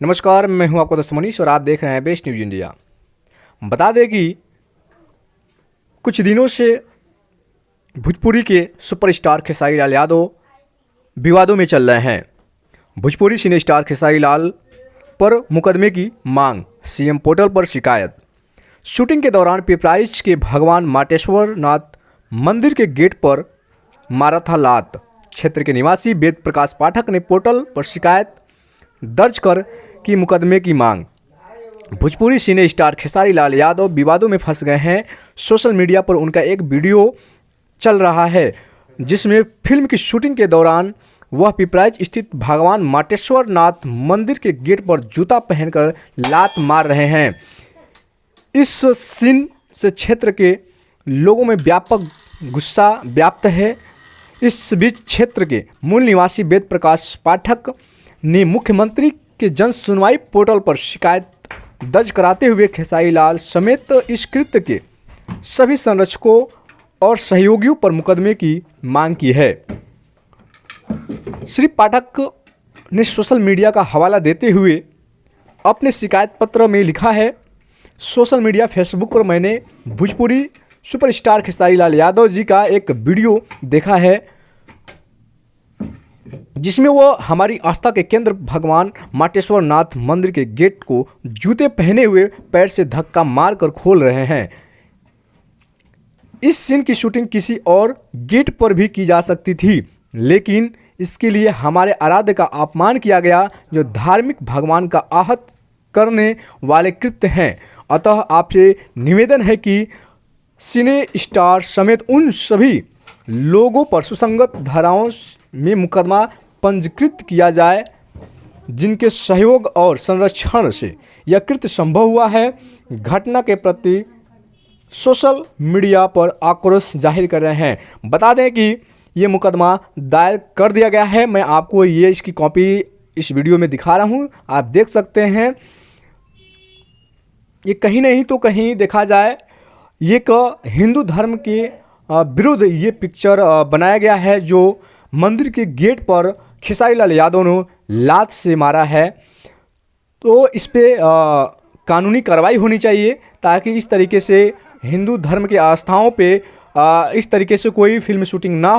नमस्कार, मैं हूं आपका दोस्त मनीष और आप देख रहे हैं बेस्ट न्यूज़ इंडिया। बता दें कि कुछ दिनों से भोजपुरी के सुपरस्टार खेसारी लाल यादव विवादों में चल रहे हैं। भोजपुरी सिने स्टार खेसारी लाल पर मुकदमे की मांग, सीएम पोर्टल पर शिकायत। शूटिंग के दौरान पिपराइच के भगवान माटेश्वर नाथ मंदिर के गेट पर मारा था लात। क्षेत्र के निवासी वेद प्रकाश पाठक ने पोर्टल पर शिकायत दर्ज कर की मुकदमे की मांग। भोजपुरी सिने स्टार खेसारी लाल यादव विवादों में फंस गए हैं। सोशल मीडिया पर उनका एक वीडियो चल रहा है जिसमें फिल्म की शूटिंग के दौरान वह पिपराइच स्थित भगवान माटेश्वर नाथ मंदिर के गेट पर जूता पहनकर लात मार रहे हैं। इस सीन से क्षेत्र के लोगों में व्यापक गुस्सा व्याप्त है। इस बीच क्षेत्र के मूल निवासी वेद प्रकाश पाठक ने मुख्यमंत्री के जन सुनवाई पोर्टल पर शिकायत दर्ज कराते हुए खेसारी लाल समेत इस कृत्य के सभी संरक्षकों और सहयोगियों पर मुकदमे की मांग की है। श्री पाठक ने सोशल मीडिया का हवाला देते हुए अपने शिकायत पत्र में लिखा है, सोशल मीडिया फेसबुक पर मैंने भोजपुरी सुपरस्टार खेसारी लाल यादव जी का एक वीडियो देखा है जिसमें वो हमारी आस्था के केंद्र भगवान माटेश्वर नाथ मंदिर के गेट को जूते पहने हुए पैर से धक्का मारकर खोल रहे हैं। इस सीन की शूटिंग किसी और गेट पर भी की जा सकती थी, लेकिन इसके लिए हमारे आराध्य का अपमान किया गया जो धार्मिक भगवान का आहत करने वाले कृत्य हैं। अतः आपसे निवेदन है कि सिने स्टार समेत उन सभी लोगों पर सुसंगत धाराओं में मुकदमा पंजीकृत किया जाए जिनके सहयोग और संरक्षण से यह कृत्य संभव हुआ है। घटना के प्रति सोशल मीडिया पर आक्रोश जाहिर कर रहे हैं। बता दें कि ये मुकदमा दायर कर दिया गया है। मैं आपको ये इसकी कॉपी इस वीडियो में दिखा रहा हूँ, आप देख सकते हैं। ये कहीं नहीं तो कहीं देखा जाए ये हिंदू धर्म के विरुद्ध ये पिक्चर बनाया गया है जो मंदिर के गेट पर खेसारी लाल यादव ने लात से मारा है। तो इस पे कानूनी कार्रवाई होनी चाहिए ताकि इस तरीके से हिंदू धर्म के आस्थाओं पे इस तरीके से कोई फिल्म शूटिंग ना हो।